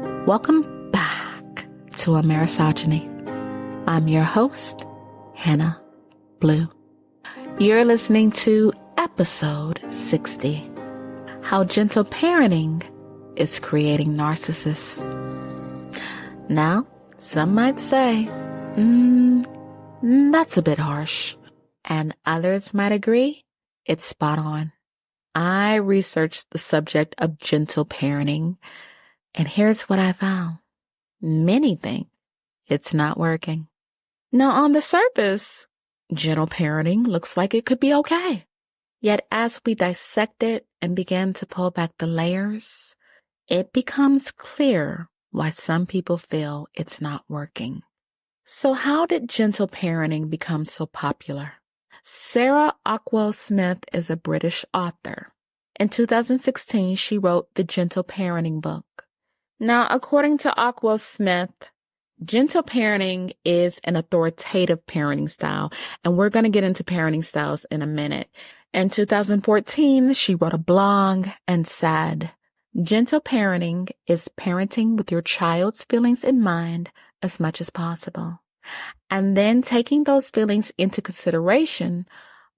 Welcome back to Amerisogyny. I'm your host, Hannah Blue. You're listening to episode 60, How Gentle Parenting is Creating Narcissists. Now, some might say, that's a bit harsh, and others might agree it's spot on. I researched the subject of gentle parenting, and here's what I found. Many think it's not working. Now, on the surface, gentle parenting looks like it could be okay. Yet as we dissect it and begin to pull back the layers, it becomes clear why some people feel it's not working. So how did gentle parenting become so popular? Sarah Ockwell-Smith is a British author. In 2016, she wrote the Gentle Parenting book. Now, according to Ockwell-Smith, gentle parenting is an authoritative parenting style, and we're going to get into parenting styles in a minute. In 2014, she wrote a blog and said, gentle parenting is parenting with your child's feelings in mind as much as possible, and then taking those feelings into consideration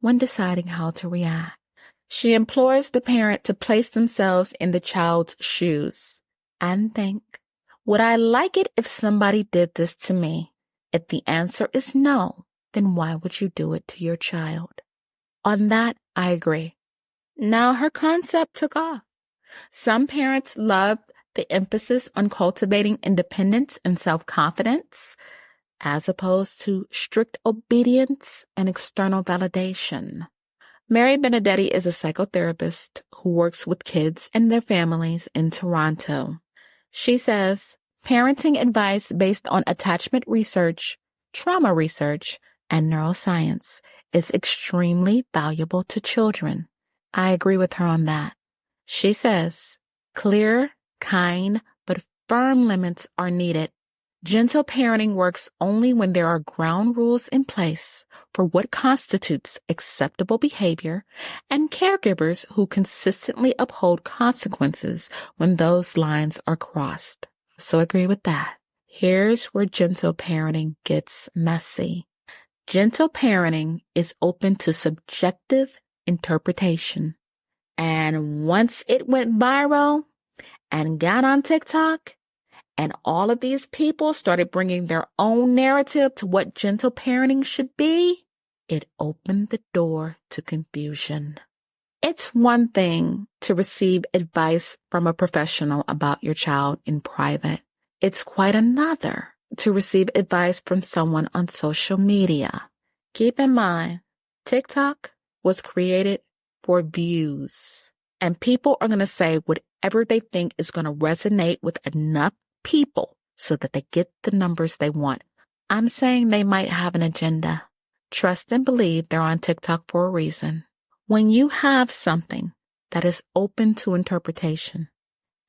when deciding how to react. She implores the parent to place themselves in the child's shoes and think, would I like it if somebody did this to me? If the answer is no, then why would you do it to your child? On that, I agree. Now, her concept took off. Some parents loved the emphasis on cultivating independence and self-confidence, as opposed to strict obedience and external validation. Mary Benedetti is a psychotherapist who works with kids and their families in Toronto. She says, parenting advice based on attachment research, trauma research, and neuroscience is extremely valuable to children. I agree with her on that. She says, clear, kind, but firm limits are needed. Gentle parenting works only when there are ground rules in place for what constitutes acceptable behavior and caregivers who consistently uphold consequences when those lines are crossed. So agree with that. Here's where gentle parenting gets messy. Gentle parenting is open to subjective interpretation. And once it went viral and got on TikTok, and all of these people started bringing their own narrative to what gentle parenting should be, it opened the door to confusion. It's one thing to receive advice from a professional about your child in private. It's quite another to receive advice from someone on social media. Keep in mind, TikTok was created for views, and people are going to say whatever they think is going to resonate with enough people so that they get the numbers they want. I'm saying they might have an agenda. Trust and believe they're on TikTok for a reason. When you have something that is open to interpretation,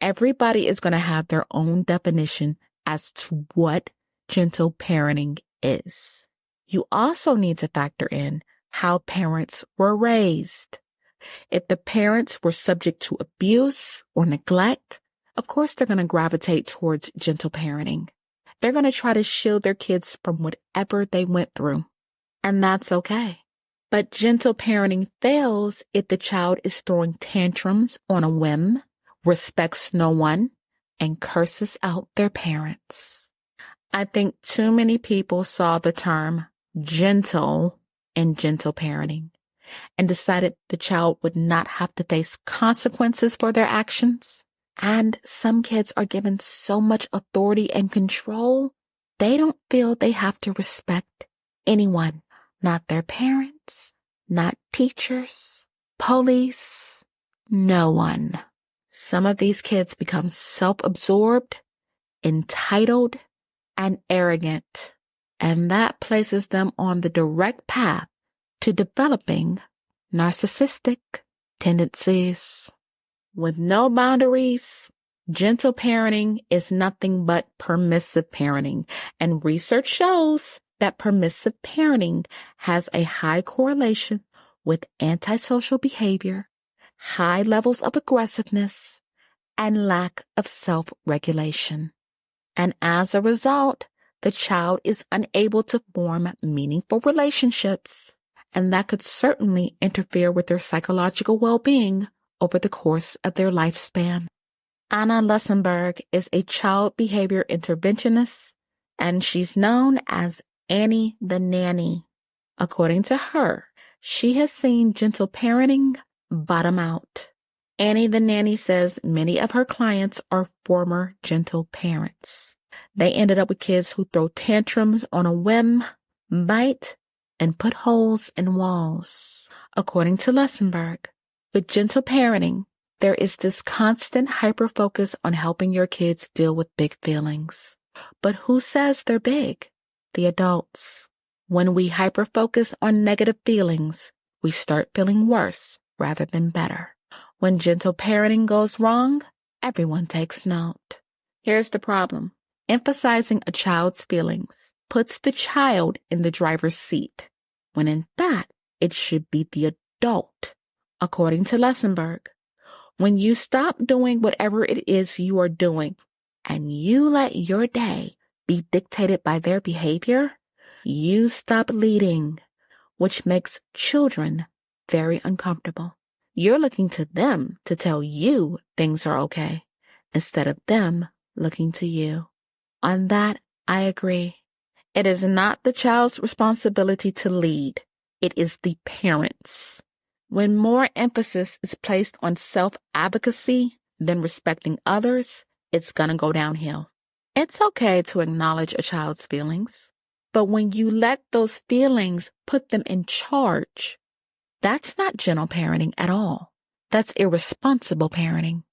everybody is going to have their own definition as to what gentle parenting is. You also need to factor in how parents were raised. If the parents were subject to abuse or neglect, of course they're going to gravitate towards gentle parenting. They're going to try to shield their kids from whatever they went through. And that's okay. But gentle parenting fails if the child is throwing tantrums on a whim, respects no one, and curses out their parents. I think too many people saw the term gentle in gentle parenting and decided the child would not have to face consequences for their actions. And some kids are given so much authority and control, they don't feel they have to respect anyone, not their parents, not teachers, police, no one. Some of these kids become self-absorbed, entitled, and arrogant, and that places them on the direct path to developing narcissistic tendencies. With no boundaries, gentle parenting is nothing but permissive parenting, and research shows that permissive parenting has a high correlation with antisocial behavior, high levels of aggressiveness, and lack of self-regulation. And as a result, the child is unable to form meaningful relationships, and that could certainly interfere with their psychological well-being over the course of their lifespan. Anna Lussenberg is a child behavior interventionist, and she's known as Annie the Nanny. According to her, she has seen gentle parenting bottom out. Annie the Nanny says many of her clients are former gentle parents. They ended up with kids who throw tantrums on a whim, bite, and put holes in walls. According to Lussenberg, with gentle parenting, there is this constant hyper-focus on helping your kids deal with big feelings. But who says they're big? The adults. When we hyper-focus on negative feelings, we start feeling worse rather than better. When gentle parenting goes wrong, everyone takes note. Here's the problem. Emphasizing a child's feelings puts the child in the driver's seat, when in fact, it should be the adult. According to Lussenberg, when you stop doing whatever it is you are doing and you let your day be dictated by their behavior, you stop leading, which makes children very uncomfortable. You're looking to them to tell you things are okay instead of them looking to you. On that, I agree. It is not the child's responsibility to lead. It is the parents'. When more emphasis is placed on self-advocacy than respecting others, it's going to go downhill. It's okay to acknowledge a child's feelings, but when you let those feelings put them in charge, that's not gentle parenting at all. That's irresponsible parenting.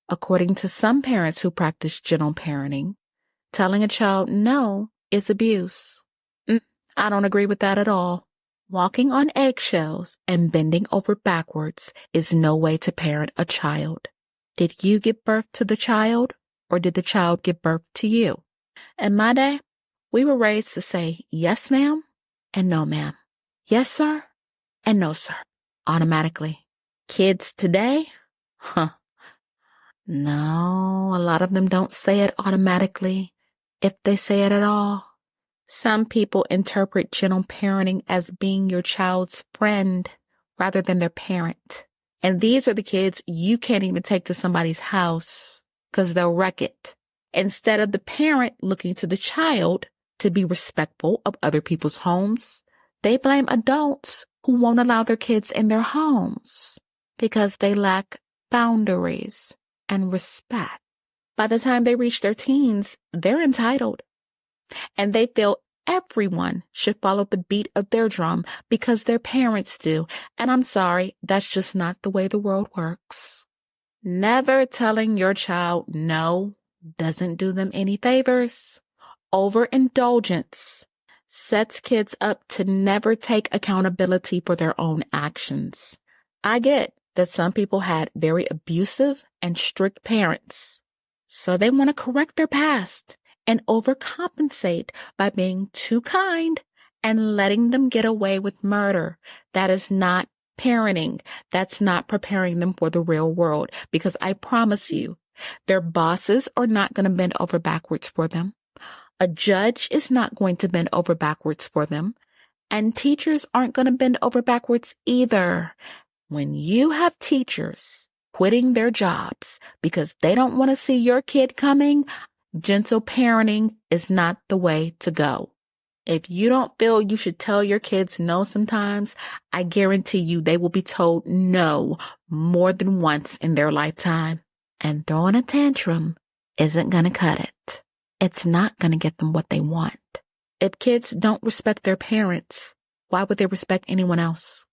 According to some parents who practice gentle parenting, telling a child no is abuse. I don't agree with that at all. Walking on eggshells and bending over backwards is no way to parent a child. Did you give birth to the child, or did the child give birth to you? In my day, we were raised to say yes, ma'am, and no, ma'am. Yes, sir, and no, sir. Automatically. Kids today? No, a lot of them don't say it automatically, if they say it at all. Some people interpret gentle parenting as being your child's friend rather than their parent. And these are the kids you can't even take to somebody's house because they'll wreck it. Instead of the parent looking to the child to be respectful of other people's homes, they blame adults who won't allow their kids in their homes because they lack boundaries and respect. By the time they reach their teens, they're entitled. And they feel everyone should follow the beat of their drum because their parents do. And I'm sorry, that's just not the way the world works. Never telling your child no doesn't do them any favors. Overindulgence sets kids up to never take accountability for their own actions. I get that some people had very abusive and strict parents, so they want to correct their past and overcompensate by being too kind and letting them get away with murder. That is not parenting. That's not preparing them for the real world, because I promise you, their bosses are not going to bend over backwards for them. A judge is not going to bend over backwards for them, and teachers aren't going to bend over backwards either. When you have teachers quitting their jobs because they don't want to see your kid coming, gentle parenting is not the way to go. If you don't feel you should tell your kids no sometimes, I guarantee you they will be told no more than once in their lifetime. And throwing a tantrum isn't going to cut it. It's not going to get them what they want. If kids don't respect their parents, why would they respect anyone else?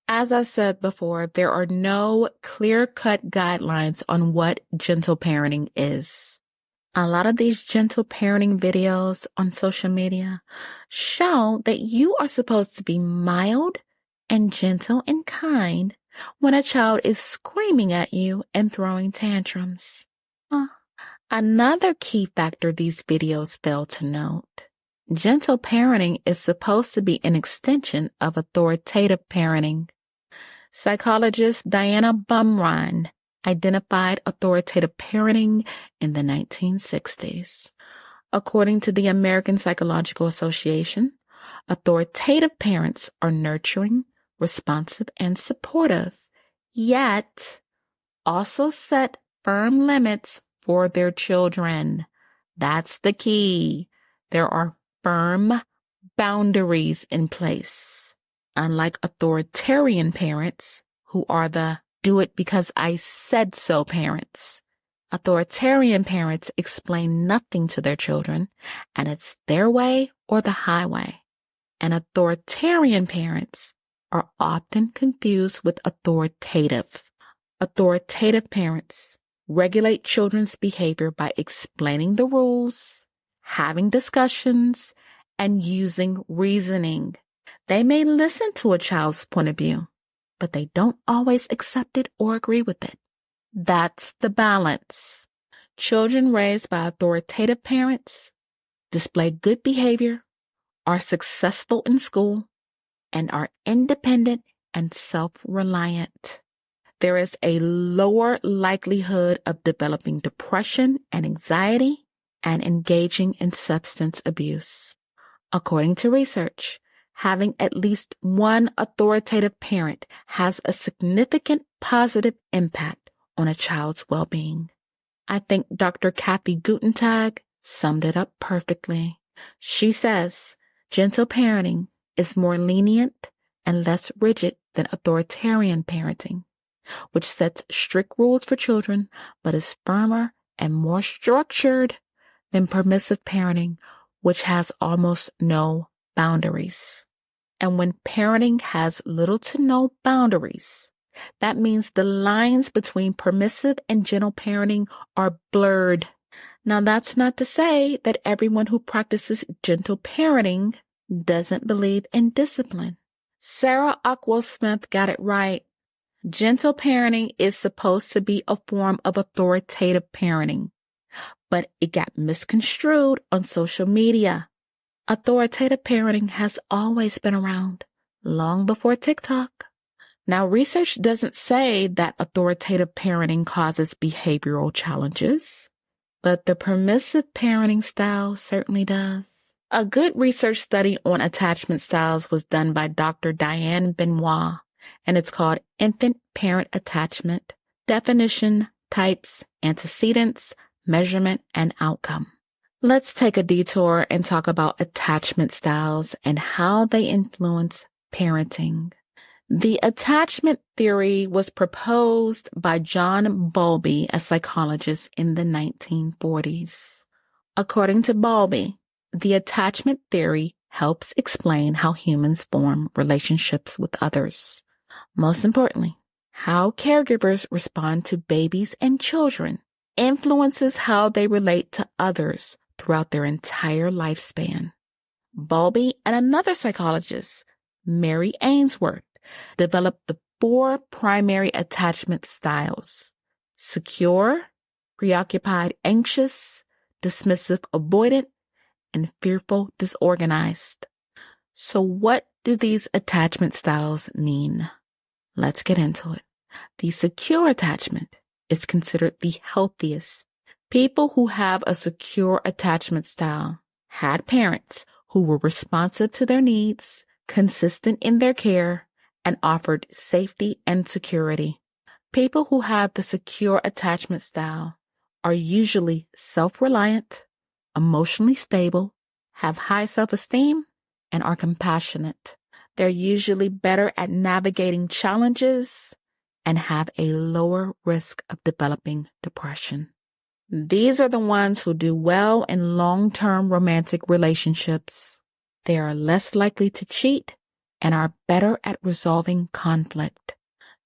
As I said before, there are no clear-cut guidelines on what gentle parenting is. A lot of these gentle parenting videos on social media show that you are supposed to be mild and gentle and kind when a child is screaming at you and throwing tantrums. Another key factor these videos fail to note: gentle parenting is supposed to be an extension of authoritative parenting. Psychologist Diana Bumrine identified authoritative parenting in the 1960s. According to the American Psychological Association, authoritative parents are nurturing, responsive, and supportive, yet also set firm limits for their children. That's the key. There are firm boundaries in place. Unlike authoritarian parents, who are the do it because I said so parents, authoritarian parents explain nothing to their children, and it's their way or the highway. And authoritarian parents are often confused with authoritative. Authoritative parents regulate children's behavior by explaining the rules, having discussions, and using reasoning. They may listen to a child's point of view, but they don't always accept it or agree with it. That's the balance. Children raised by authoritative parents display good behavior, are successful in school, and are independent and self-reliant. There is a lower likelihood of developing depression and anxiety and engaging in substance abuse. According to research, having at least one authoritative parent has a significant positive impact on a child's well-being. I think Dr. Kathy Gutentag summed it up perfectly. She says, gentle parenting is more lenient and less rigid than authoritarian parenting, which sets strict rules for children but is firmer and more structured than permissive parenting, which has almost no boundaries. And when parenting has little to no boundaries, that means the lines between permissive and gentle parenting are blurred. Now, that's not to say that everyone who practices gentle parenting doesn't believe in discipline. Sarah Ockwell-Smith got it right. Gentle parenting is supposed to be a form of authoritative parenting, but it got misconstrued on social media. Authoritative parenting has always been around, long before TikTok. Now, research doesn't say that authoritative parenting causes behavioral challenges, but the permissive parenting style certainly does. A good research study on attachment styles was done by Dr. Diane Benoit, and it's called Infant-Parent Attachment, Definition, Types, Antecedents, Measurement, and Outcome. Let's take a detour and talk about attachment styles and how they influence parenting. The attachment theory was proposed by John Bowlby, a psychologist, in the 1940s. According to Bowlby, the attachment theory helps explain how humans form relationships with others. Most importantly, how caregivers respond to babies and children influences how they relate to others throughout their entire lifespan. Bowlby and another psychologist, Mary Ainsworth, developed the 4 primary attachment styles: secure, preoccupied, anxious, dismissive, avoidant, and fearful, disorganized. So what do these attachment styles mean? Let's get into it. The secure attachment is considered the healthiest. People who have a secure attachment style had parents who were responsive to their needs, consistent in their care, and offered safety and security. People who have the secure attachment style are usually self-reliant, emotionally stable, have high self-esteem, and are compassionate. They're usually better at navigating challenges and have a lower risk of developing depression. These are the ones who do well in long-term romantic relationships. They are less likely to cheat and are better at resolving conflict.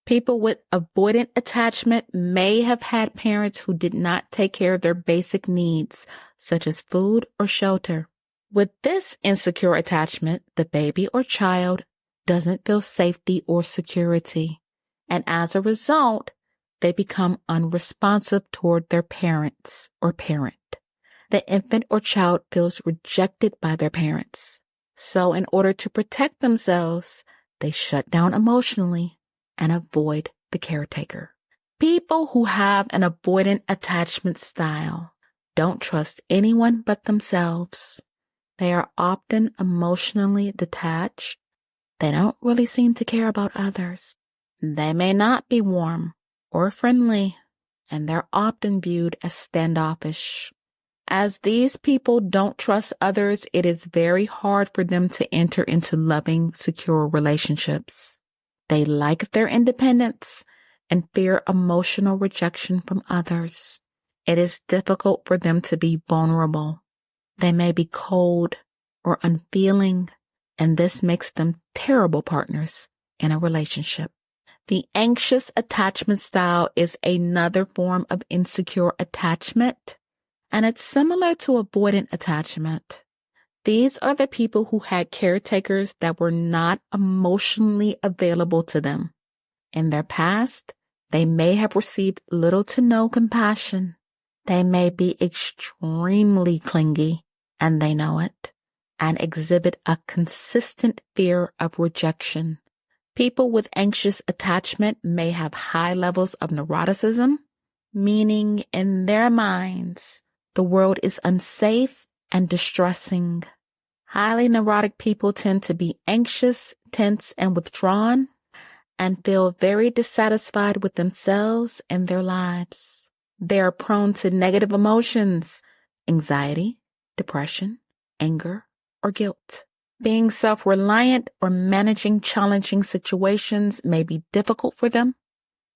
People with avoidant attachment may have had parents who did not take care of their basic needs, such as food or shelter. With this insecure attachment, the baby or child doesn't feel safety or security, and as a result, they become unresponsive toward their parents or parent. The infant or child feels rejected by their parents. So in order to protect themselves, they shut down emotionally and avoid the caretaker. People who have an avoidant attachment style don't trust anyone but themselves. They are often emotionally detached. They don't really seem to care about others. They may not be warm or friendly, and they're often viewed as standoffish. As these people don't trust others, it is very hard for them to enter into loving, secure relationships. They like their independence and fear emotional rejection from others. It is difficult for them to be vulnerable. They may be cold or unfeeling, and this makes them terrible partners in a relationship. The anxious attachment style is another form of insecure attachment, and it's similar to avoidant attachment. These are the people who had caretakers that were not emotionally available to them. In their past, they may have received little to no compassion. They may be extremely clingy, and they know it, and exhibit a consistent fear of rejection. People with anxious attachment may have high levels of neuroticism, meaning in their minds, the world is unsafe and distressing. Highly neurotic people tend to be anxious, tense, and withdrawn, and feel very dissatisfied with themselves and their lives. They are prone to negative emotions, anxiety, depression, anger, or guilt. Being self-reliant or managing challenging situations may be difficult for them.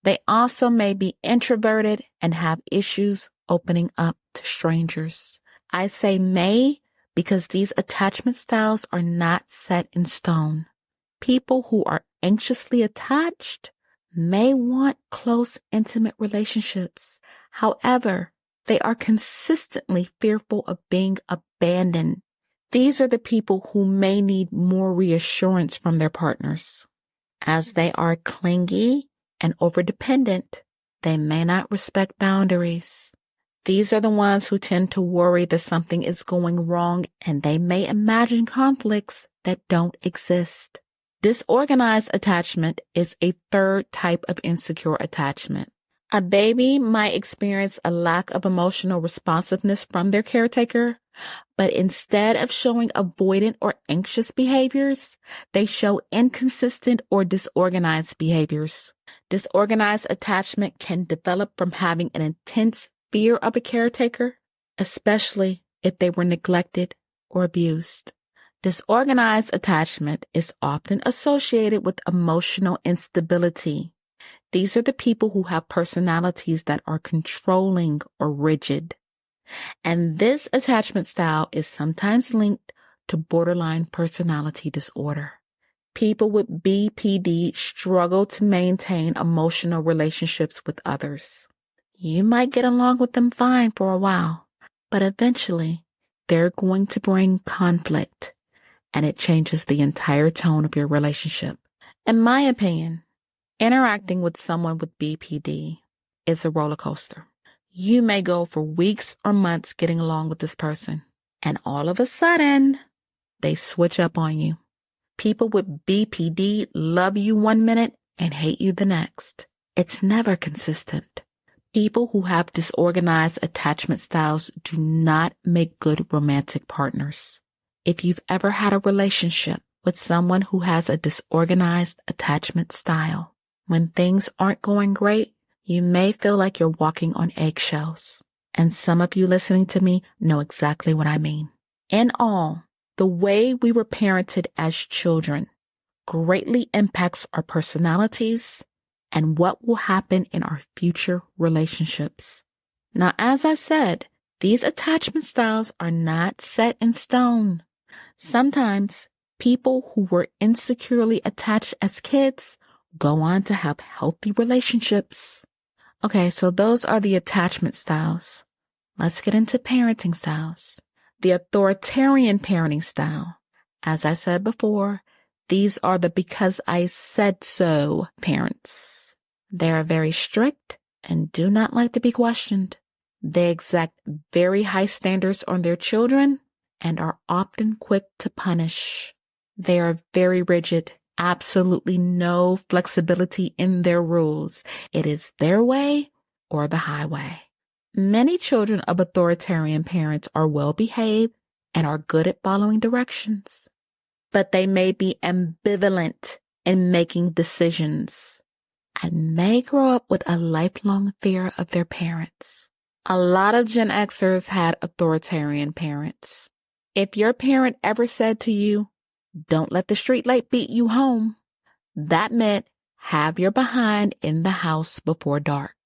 They also may be introverted and have issues opening up to strangers. I say may because these attachment styles are not set in stone. People who are anxiously attached may want close, intimate relationships. However, they are consistently fearful of being abandoned. These are the people who may need more reassurance from their partners. As they are clingy and overdependent, they may not respect boundaries. These are the ones who tend to worry that something is going wrong, and they may imagine conflicts that don't exist. Disorganized attachment is a third type of insecure attachment. A baby might experience a lack of emotional responsiveness from their caretaker, but instead of showing avoidant or anxious behaviors, they show inconsistent or disorganized behaviors. Disorganized attachment can develop from having an intense fear of a caretaker, especially if they were neglected or abused. Disorganized attachment is often associated with emotional instability. These are the people who have personalities that are controlling or rigid. And this attachment style is sometimes linked to borderline personality disorder. People with BPD struggle to maintain emotional relationships with others. You might get along with them fine for a while, but eventually they're going to bring conflict, and it changes the entire tone of your relationship. In my opinion, interacting with someone with BPD is a roller coaster. You may go for weeks or months getting along with this person, and all of a sudden, they switch up on you. People with BPD love you one minute and hate you the next. It's never consistent. People who have disorganized attachment styles do not make good romantic partners. If you've ever had a relationship with someone who has a disorganized attachment style, when things aren't going great, you may feel like you're walking on eggshells. And some of you listening to me know exactly what I mean. In all, the way we were parented as children greatly impacts our personalities and what will happen in our future relationships. Now, as I said, these attachment styles are not set in stone. Sometimes people who were insecurely attached as kids go on to have healthy relationships. Okay, so those are the attachment styles. Let's get into parenting styles. The authoritarian parenting style. As I said before, these are the because I said so parents. They are very strict and do not like to be questioned. They exact very high standards on their children and are often quick to punish. They are very rigid absolutely no flexibility in their rules. It is their way or the highway. Many children of authoritarian parents are well behaved and are good at following directions, but they may be ambivalent in making decisions and may grow up with a lifelong fear of their parents. A lot of Gen Xers had authoritarian parents. If your parent ever said to you, "Don't let the street light beat you home," that meant have your behind in the house before dark.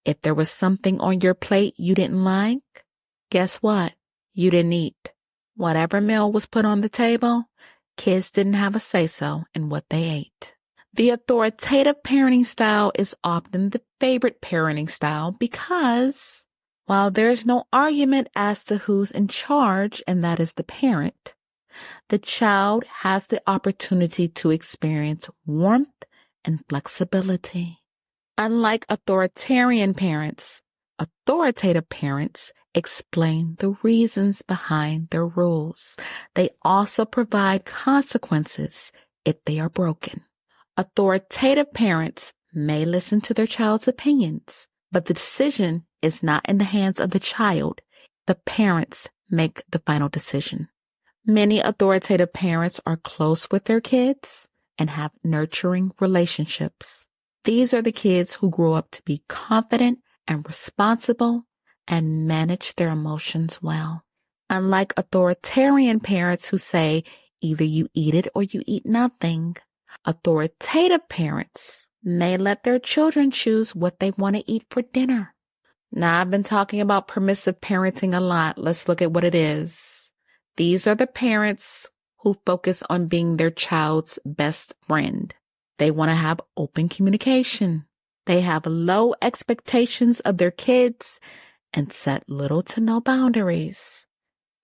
If there was something on your plate you didn't like, guess what? You didn't eat. Whatever meal was put on the table, kids didn't have a say-so in what they ate. The authoritative parenting style is often the favorite parenting style because, while there's no argument as to who's in charge, and that is the parent, the child has the opportunity to experience warmth and flexibility. Unlike authoritarian parents, authoritative parents explain the reasons behind their rules. They also provide consequences if they are broken. Authoritative parents may listen to their child's opinions, but the decision is not in the hands of the child. The parents make the final decision. Many authoritative parents are close with their kids and have nurturing relationships. These are the kids who grow up to be confident and responsible and manage their emotions well. Unlike authoritarian parents who say, either you eat it or you eat nothing, authoritative parents may let their children choose what they want to eat for dinner. Now, I've been talking about permissive parenting a lot. Let's look at what it is. These are the parents who focus on being their child's best friend. They want to have open communication. They have low expectations of their kids and set little to no boundaries.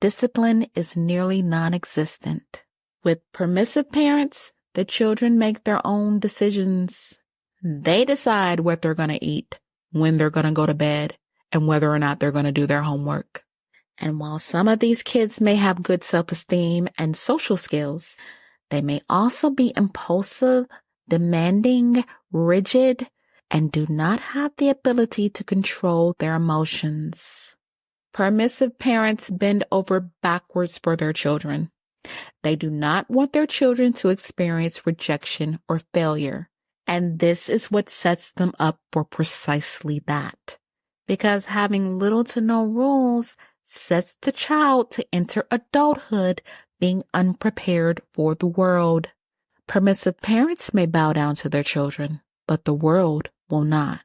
Discipline is nearly non-existent. With permissive parents, the children make their own decisions. They decide what they're going to eat, when they're going to go to bed, and whether or not they're going to do their homework. And while some of these kids may have good self-esteem and social skills, they may also be impulsive, demanding, rigid, and do not have the ability to control their emotions. Permissive parents bend over backwards for their children. They do not want their children to experience rejection or failure. And this is what sets them up for precisely that. Because having little to no rules sets the child to enter adulthood being unprepared for the world. Permissive parents may bow down to their children, but the world will not.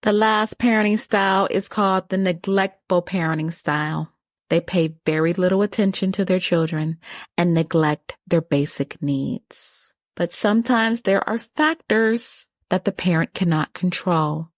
The last parenting style is called the neglectful parenting style. They pay very little attention to their children and neglect their basic needs. But sometimes there are factors that the parent cannot control.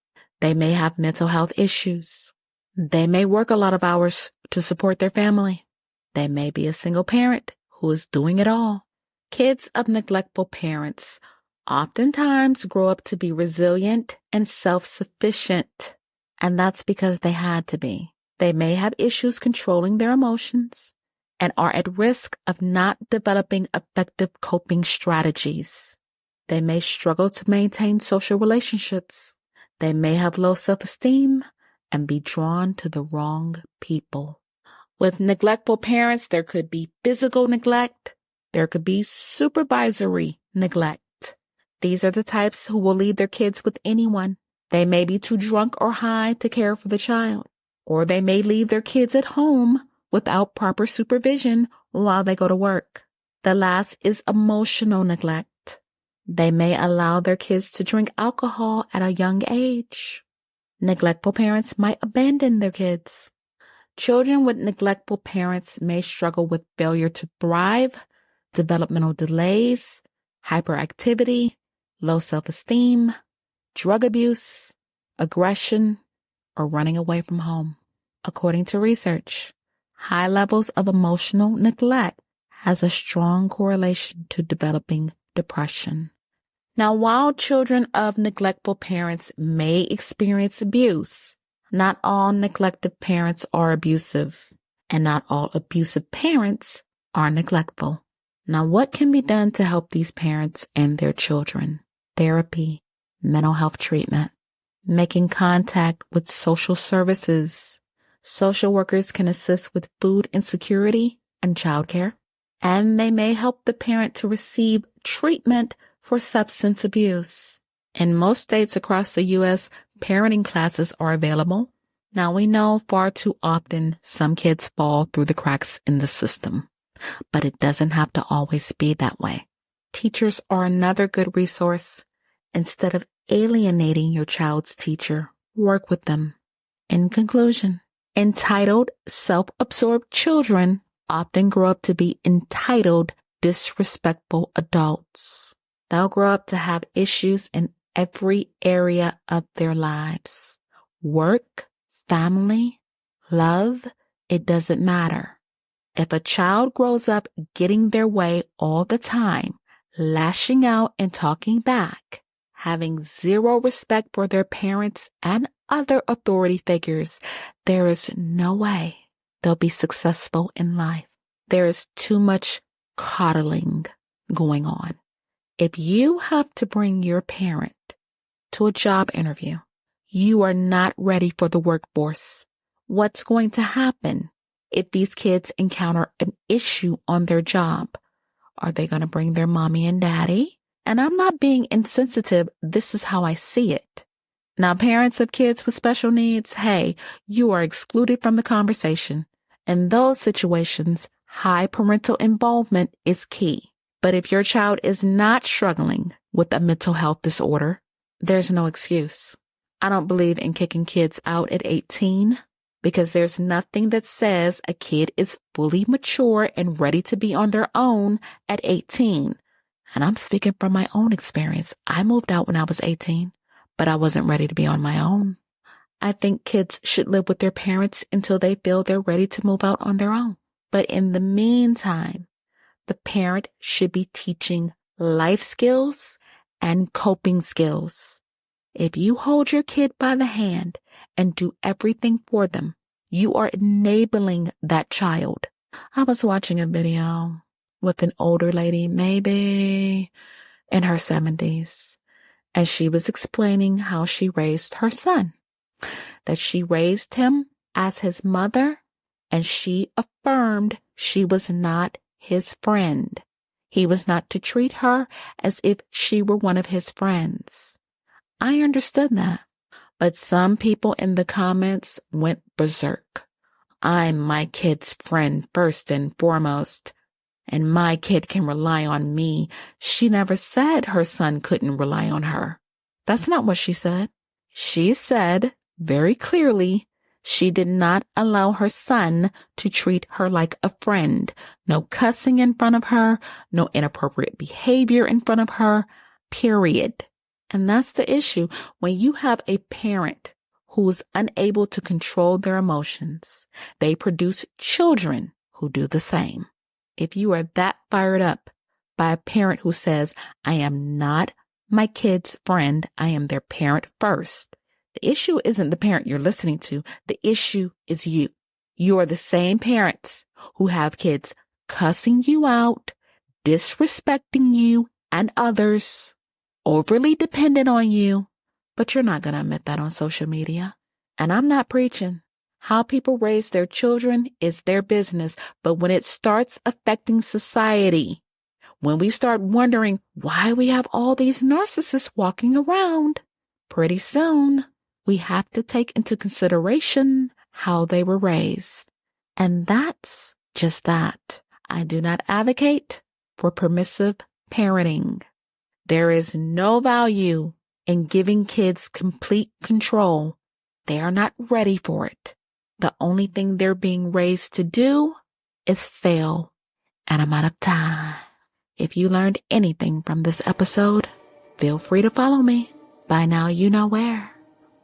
They may have mental health issues. They may work a lot of hours to support their family. They may be a single parent who is doing it all. Kids of neglectful parents oftentimes grow up to be resilient and self-sufficient, and that's because they had to be. They may have issues controlling their emotions and are at risk of not developing effective coping strategies. They may struggle to maintain social relationships. They may have low self-esteem and be drawn to the wrong people. With neglectful parents, there could be physical neglect. There could be supervisory neglect. These are the types who will leave their kids with anyone. They may be too drunk or high to care for the child, or they may leave their kids at home without proper supervision while they go to work. The last is emotional neglect. They may allow their kids to drink alcohol at a young age. Neglectful parents might abandon their kids. Children with neglectful parents may struggle with failure to thrive, developmental delays, hyperactivity, low self-esteem, drug abuse, aggression, or running away from home. According to research, high levels of emotional neglect has a strong correlation to developing depression. Now, while children of neglectful parents may experience abuse, not all neglected parents are abusive, and not all abusive parents are neglectful. Now, what can be done to help these parents and their children? Therapy, mental health treatment, making contact with social services. Social workers can assist with food insecurity and childcare, and they may help the parent to receive treatment for substance abuse. In most states across the U.S., parenting classes are available. Now, we know far too often some kids fall through the cracks in the system, but it doesn't have to always be that way. Teachers are another good resource. Instead of alienating your child's teacher, work with them. In conclusion, entitled, self-absorbed children often grow up to be entitled, disrespectful adults. They'll grow up to have issues in every area of their lives. Work, family, love, it doesn't matter. If a child grows up getting their way all the time, lashing out and talking back, having zero respect for their parents and other authority figures, there is no way they'll be successful in life. There is too much coddling going on. If you have to bring your parent to a job interview, you are not ready for the workforce. What's going to happen if these kids encounter an issue on their job? Are they going to bring their mommy and daddy? And I'm not being insensitive. This is how I see it. Now, parents of kids with special needs, hey, you are excluded from the conversation. In those situations, high parental involvement is key. But if your child is not struggling with a mental health disorder, there's no excuse. I don't believe in kicking kids out at 18 because there's nothing that says a kid is fully mature and ready to be on their own at 18. And I'm speaking from my own experience. I moved out when I was 18, but I wasn't ready to be on my own. I think kids should live with their parents until they feel they're ready to move out on their own. But in the meantime, the parent should be teaching life skills and coping skills. If you hold your kid by the hand and do everything for them, you are enabling that child. I was watching a video with an older lady, maybe in her 70s, and she was explaining how she raised her son, that she raised him as his mother, and she affirmed she was not his friend. He was not to treat her as if she were one of his friends. I understood that, but some people in the comments went berserk. I'm my kid's friend first and foremost, and my kid can rely on me. She never said her son couldn't rely on her. That's not what she said. She said very clearly she did not allow her son to treat her like a friend. No cussing in front of her, no inappropriate behavior in front of her, period. And that's the issue. When you have a parent who is unable to control their emotions, they produce children who do the same. If you are that fired up by a parent who says, I am not my kid's friend, I am their parent first, the issue isn't the parent you're listening to. The issue is you. You are the same parents who have kids cussing you out, disrespecting you and others, overly dependent on you, but you're not going to admit that on social media. And I'm not preaching. How people raise their children is their business. But when it starts affecting society, when we start wondering why we have all these narcissists walking around, pretty soon we have to take into consideration how they were raised. And that's just that. I do not advocate for permissive parenting. There is no value in giving kids complete control. They are not ready for it. The only thing they're being raised to do is fail. And I'm out of time. If you learned anything from this episode, feel free to follow me. By now you know where.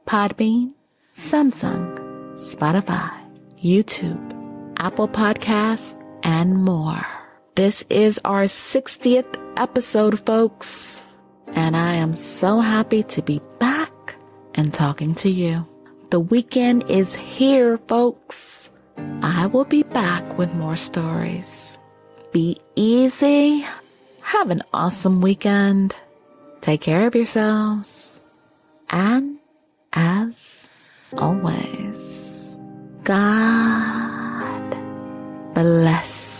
Podbean, Samsung, Spotify, YouTube, Apple Podcasts, and more. This is our 60th episode, folks, and I am so happy to be back and talking to you. The weekend is here, folks. I will be back with more stories. be easy. Have an awesome weekend. Take care of yourselves. And as always, God bless